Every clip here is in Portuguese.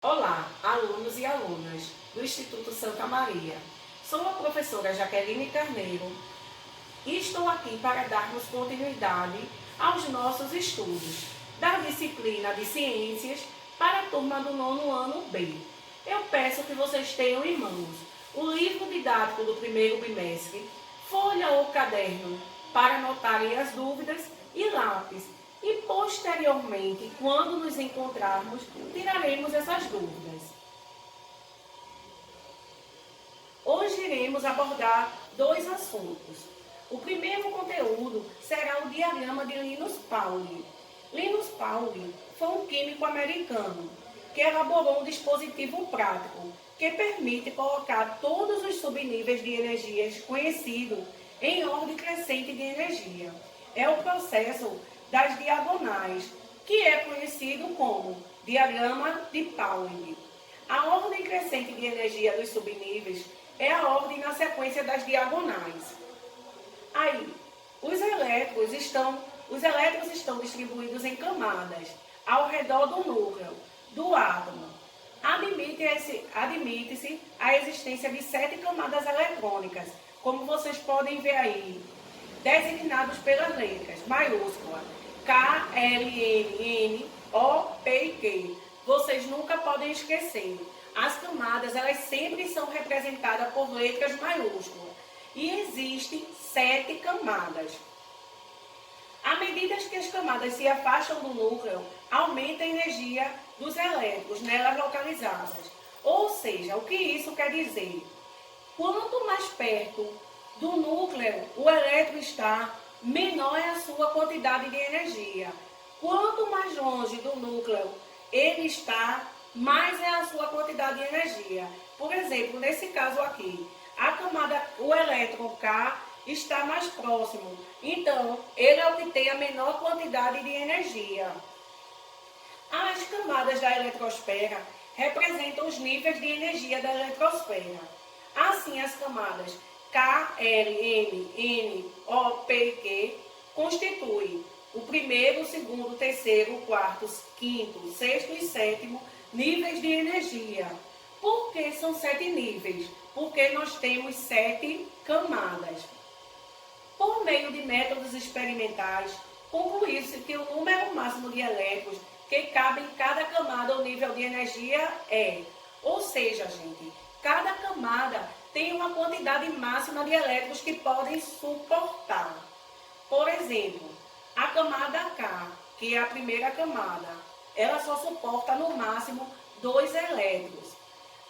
Olá, alunos e alunas do Instituto Santa Maria. Sou a professora Jaqueline Carneiro e estou aqui para darmos continuidade aos nossos estudos da disciplina de Ciências para a turma do nono ano B. Eu peço que vocês tenham em mãos o livro didático do primeiro bimestre, folha ou caderno para anotarem as dúvidas e lápis. E posteriormente, quando nos encontrarmos, tiraremos essas dúvidas. Hoje iremos abordar dois assuntos. O primeiro conteúdo será o diagrama de Linus Pauling. Linus Pauling foi um químico americano que elaborou um dispositivo prático que permite colocar todos os subníveis de energias conhecidos em ordem crescente de energia. É o processo das diagonais, que é conhecido como diagrama de Pauling. A ordem crescente de energia dos subníveis é a ordem na sequência das diagonais. Aí, os elétrons estão distribuídos em camadas ao redor do núcleo do átomo. Admite-se a existência de 7 camadas eletrônicas, como vocês podem ver aí, designados pelas letras maiúsculas K, L, N, O, P e Q. Vocês nunca podem esquecer. As camadas, elas sempre são representadas por letras maiúsculas. E existem 7 camadas. À medida que as camadas se afastam do núcleo, aumenta a energia dos elétrons nelas localizadas. Ou seja, o que isso quer dizer? Quanto mais perto do núcleo o elétron está, menor é a sua quantidade de energia. Quanto mais longe do núcleo ele está, mais é a sua quantidade de energia. Por exemplo, nesse caso aqui, o elétron K está mais próximo. Então, ele é o que tem a menor quantidade de energia. As camadas da eletrosfera representam os níveis de energia da eletrosfera. Assim, as camadas K, L, M, N, O, P e Q constituem o primeiro, o segundo, o terceiro, o quarto, o quinto, o sexto e sétimo níveis de energia. Por que são 7 níveis? Porque nós temos 7 camadas. Por meio de métodos experimentais, concluiu-se que o número máximo de elétrons que cabe em cada camada ou nível de energia é, ou seja, gente, cada camada tem uma quantidade máxima de elétrons que podem suportar. Por exemplo, a camada K, que é a primeira camada, ela só suporta no máximo 2 elétrons.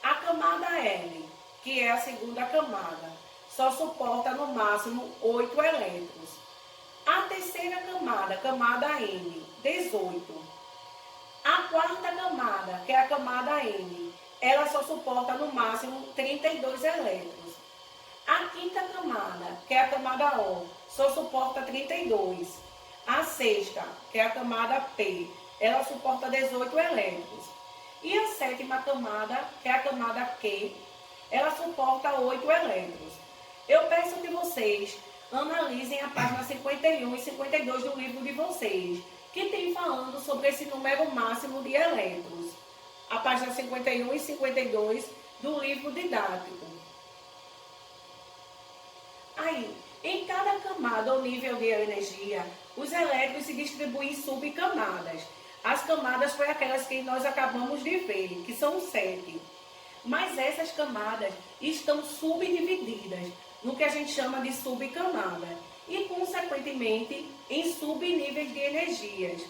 A camada L, que é a segunda camada, só suporta no máximo 8 elétrons. A terceira camada, camada N, 18. A quarta camada, que é a camada N, ela só suporta no máximo 32 elétrons. A quinta camada, que é a camada O, só suporta 32. A sexta, que é a camada P, ela suporta 18 elétrons. E a sétima camada, que é a camada Q, ela suporta 8 elétrons. Eu peço que vocês analisem a página 51 e 52 do livro de vocês, que tem falando sobre esse número máximo de elétrons. A página 51 e 52 do livro didático. Aí, em cada camada ou nível de energia, os elétrons se distribuem em subcamadas. As camadas foi aquelas que nós acabamos de ver, que são 7. Mas essas camadas estão subdivididas no que a gente chama de subcamada e, consequentemente, em subníveis de energias.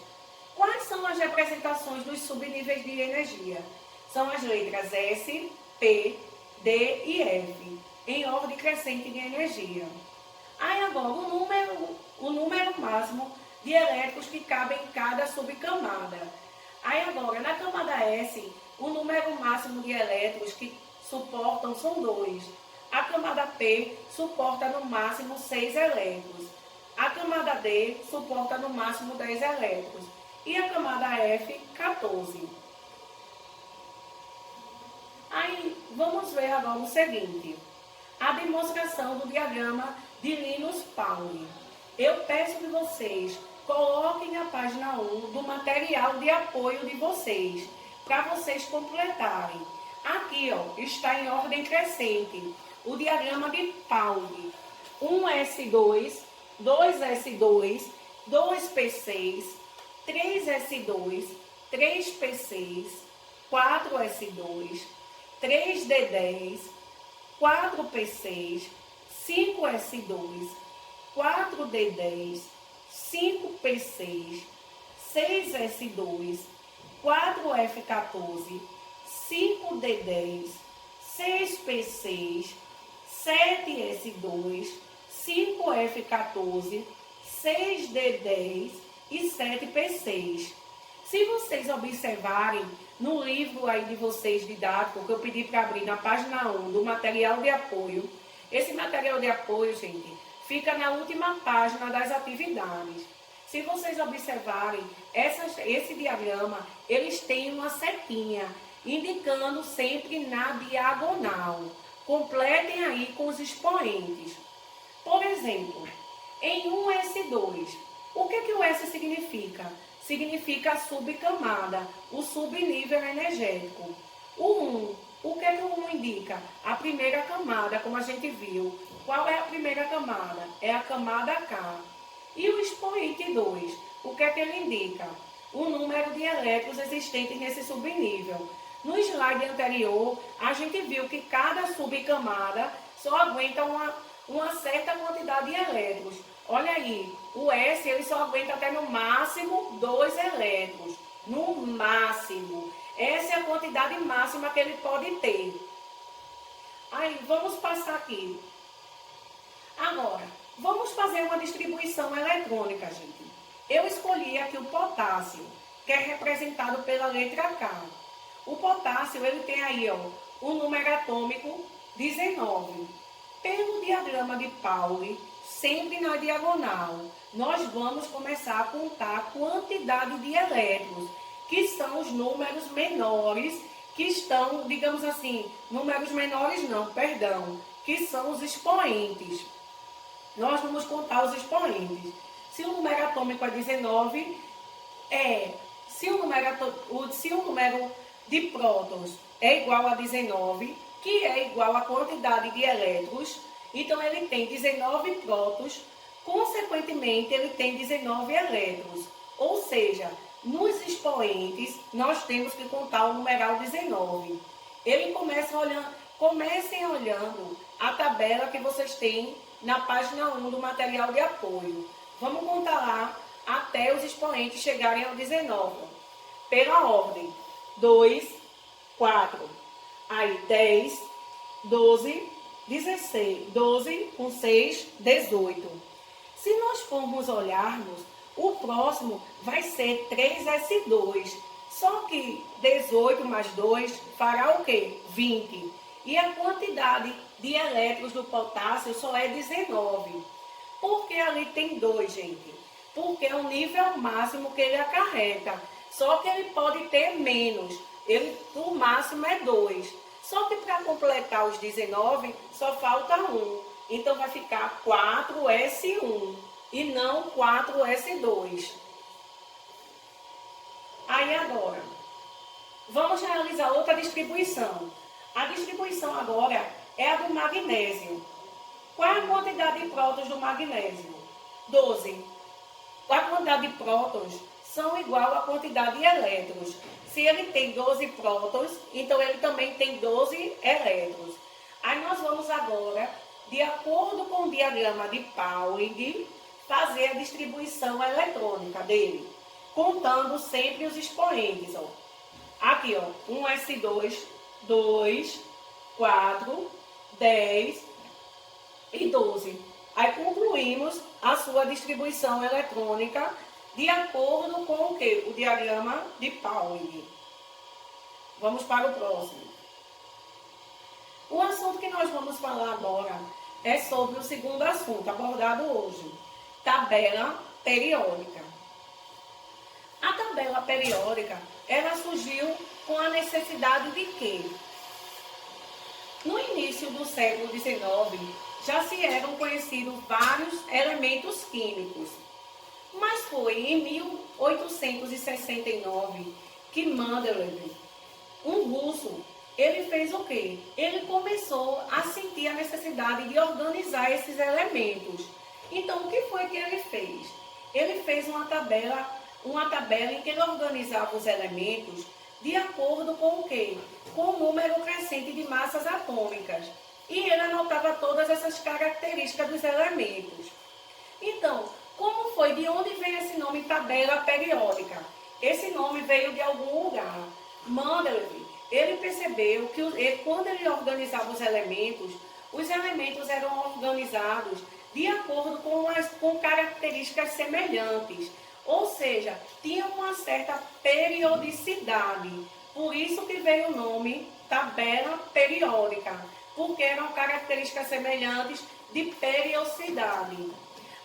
Quais são as representações dos subníveis de energia? São as letras S, P, D e F, em ordem crescente de energia. Aí agora, o número máximo de elétrons que cabem em cada subcamada. Aí agora, na camada S, o número máximo de elétrons que suportam são 2. A camada P suporta no máximo 6 elétrons. A camada D suporta no máximo 10 elétrons. E a camada F, 14. Aí, vamos ver agora o seguinte. A demonstração do diagrama de Linus Pauling. Eu peço que vocês coloquem na página 1 do material de apoio de vocês, para vocês completarem. Aqui, ó, está em ordem crescente o diagrama de Pauli. 1S2, 2S2, 2P6, 3S2, 3P6, 4S2, 3D10, 4P6, 5S2, 4D10, 5P6, 6S2, 4F14, 5D10, 6P6, 7S2, 5F14, 6D10 e 7P6. Se vocês observarem no livro aí de vocês didático, que eu pedi para abrir na página 1 do material de apoio, esse material de apoio, gente, fica na última página das atividades. Se vocês observarem, esse diagrama, eles têm uma setinha, indicando sempre na diagonal. Completem aí com os expoentes. Por exemplo, em 1S2, o que o S significa? Significa a subcamada, o subnível energético. O 1, o que o 1 indica? A primeira camada, como a gente viu. Qual é a primeira camada? É a camada K. E o expoente 2, o que ele indica? O número de elétrons existentes nesse subnível. No slide anterior, a gente viu que cada subcamada só aguenta uma certa quantidade de elétrons. Olha aí, o S ele só aguenta até no máximo 2 elétrons. No máximo. Essa é a quantidade máxima que ele pode ter. Aí, vamos passar aqui. Agora, vamos fazer uma distribuição eletrônica, gente. Eu escolhi aqui o potássio, que é representado pela letra K. O potássio, ele tem aí, ó, o número atômico 19. Pelo diagrama de Pauli, sempre na diagonal, nós vamos começar a contar a quantidade de elétrons, que são os números menores, que estão, digamos assim, números menores não, perdão, que são os expoentes. Nós vamos contar os expoentes. Se o número atômico é 19, se o número de prótons é igual a 19, que é igual à quantidade de elétrons, então ele tem 19 prótons, consequentemente ele tem 19 elétrons. Ou seja, nos expoentes nós temos que contar o numeral 19. Comecem olhando a tabela que vocês têm na página 1 do material de apoio. Vamos contar lá até os expoentes chegarem ao 19. Pela ordem, 2, 4, aí 10, 12, 16, 12 com 6, 18. Se nós formos olharmos, o próximo vai ser 3S2. Só que 18 mais 2 fará o quê? 20. E a quantidade de elétrons do potássio só é 19. Por que ali tem 2, gente? Porque é o nível máximo que ele acarreta. Só que ele pode ter menos. O máximo é 2. Só que para completar os 19, só falta 1. Então vai ficar 4S1 e não 4S2. Aí agora, vamos realizar outra distribuição. A distribuição agora é a do magnésio. Qual é a quantidade de prótons do magnésio? 12. A quantidade de prótons são igual à quantidade de elétrons. Se ele tem 12 prótons, então ele também tem 12 elétrons. Aí nós vamos agora, de acordo com o diagrama de Pauli, fazer a distribuição eletrônica dele, contando sempre os expoentes. Ó. Aqui, ó, 1S2, 2, 4, 10 e 12. Aí concluímos a sua distribuição eletrônica de acordo com o quê? O diagrama de Pauli. Vamos para o próximo. O assunto que nós vamos falar agora é sobre o segundo assunto abordado hoje, tabela periódica. A tabela periódica, ela surgiu com a necessidade de quê? No início do século XIX, já se eram conhecidos vários elementos químicos. Mas foi em 1869 que Mendeleev um russo, ele fez o quê? Ele começou a sentir a necessidade de organizar esses elementos. Então, o que foi que ele fez? Ele fez uma tabela em que ele organizava os elementos de acordo com o quê? Com o número crescente de massas atômicas. E ele anotava todas essas características dos elementos. Então, como foi? De onde veio esse nome tabela periódica? Esse nome veio de algum lugar. Mendeleev, ele percebeu que quando ele organizava os elementos eram organizados de acordo com características semelhantes. Ou seja, tinha uma certa periodicidade. Por isso que veio o nome tabela periódica, porque eram características semelhantes de periodicidade.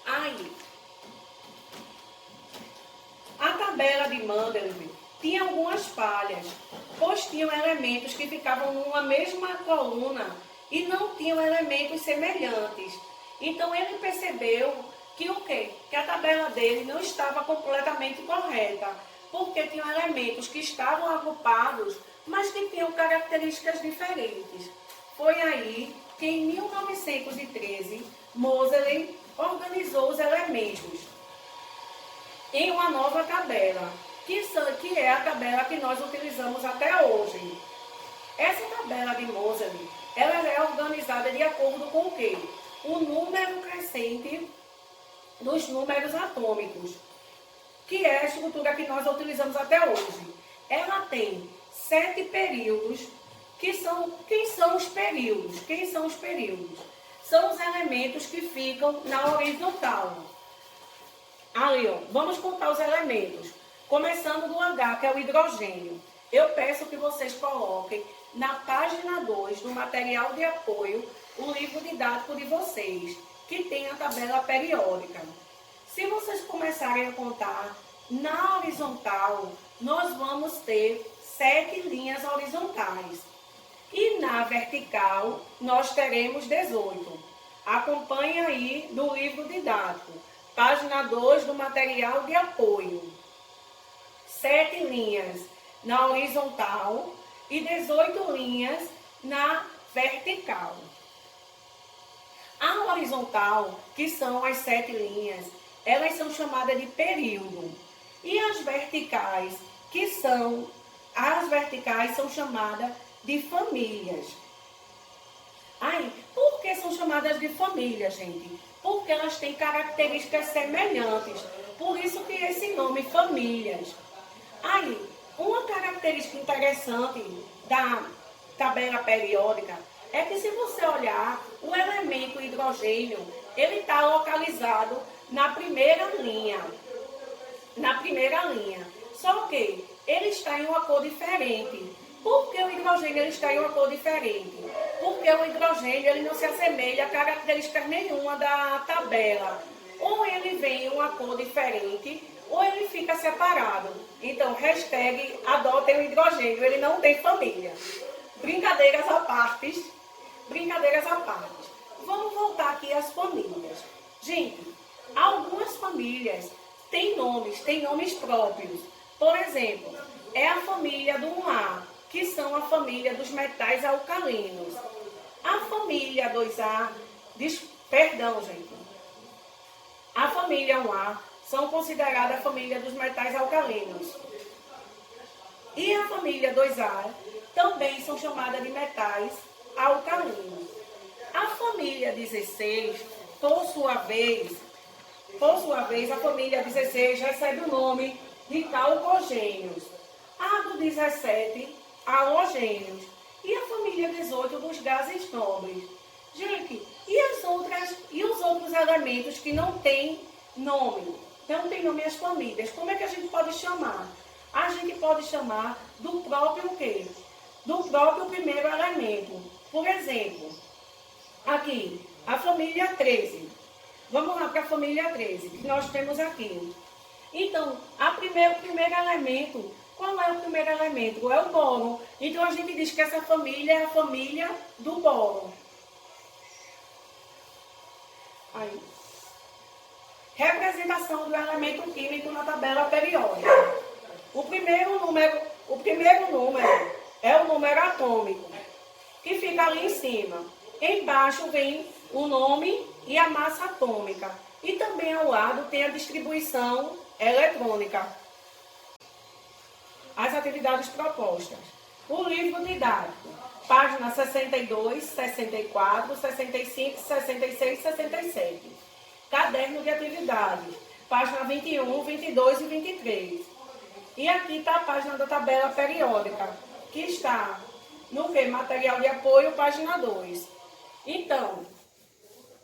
Aí, a tabela de Mendeleev tinha algumas falhas, pois tinham elementos que ficavam numa mesma coluna e não tinham elementos semelhantes. Então ele percebeu que o quê? Que a tabela dele não estava completamente correta, porque tinham elementos que estavam agrupados, mas que tinham características diferentes. Foi aí que em 1913, Moseley organizou os elementos em uma nova tabela, que é a tabela que nós utilizamos até hoje. Essa tabela de Moseley, ela é organizada de acordo com o quê? O número crescente dos números atômicos, que é a estrutura que nós utilizamos até hoje. Ela tem 7 períodos, quem são os períodos? Quem são os períodos? São os elementos que ficam na horizontal. Ali, ó, vamos contar os elementos. Começando do H, que é o hidrogênio. Eu peço que vocês coloquem na página 2 do material de apoio o livro didático de vocês, que tem a tabela periódica. Se vocês começarem a contar na horizontal, nós vamos ter 7 linhas horizontais. E na vertical, nós teremos 18. Acompanhe aí do livro didático, página 2 do material de apoio. 7 linhas na horizontal e 18 linhas na vertical. A horizontal, que são as 7 linhas, elas são chamadas de período. E as verticais são chamadas de famílias. Aí, por que são chamadas de família, gente? Porque elas têm características semelhantes. Por isso que esse nome, famílias. Aí, uma característica interessante da tabela periódica é que, se você olhar, o elemento hidrogênio, ele está localizado na primeira linha. Só que ele está em uma cor diferente. Por que o hidrogênio ele está em uma cor diferente? Porque o hidrogênio ele não se assemelha a características nenhuma da tabela. Ou ele vem em uma cor diferente, ou ele fica separado. Então, hashtag adotem o hidrogênio, ele não tem família. Brincadeiras à parte. Vamos voltar aqui às famílias. Gente, algumas famílias têm nomes próprios. Por exemplo, é a família do 1A, que são a família dos metais alcalinos. A família 2A, a família 1A são consideradas a família dos metais alcalinos. E a família 2A também são chamadas de metais alcalinos. A família 16, por sua vez, a família 16 recebe o nome de talcogênios. A do 17, halogênios. E a família 18 dos gases nobres. Gente, e os outros elementos que não têm nome? Não tem nome as famílias. Como é que a gente pode chamar? A gente pode chamar do próprio quê? Do próprio primeiro elemento. Por exemplo, aqui, a família 13. Vamos lá para a família 13, que nós temos aqui. Então, o primeiro elemento, qual é o primeiro elemento? É o boro. Então, a gente diz que essa família é a família do boro. Aí. Representação do elemento químico na tabela periódica. O primeiro número é o número atômico, que fica ali em cima. Embaixo vem o nome e a massa atômica. E também ao lado tem a distribuição eletrônica. As atividades propostas. O livro didático, página 62, 64, 65, 66 e 67. Caderno de atividades, página 21, 22 e 23. E aqui está a página da tabela periódica, que está no que? Material de apoio, página 2. Então,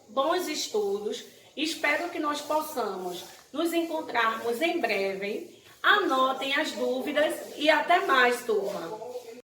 bons estudos. Espero que nós possamos nos encontrarmos em breve. Anotem as dúvidas e até mais, turma!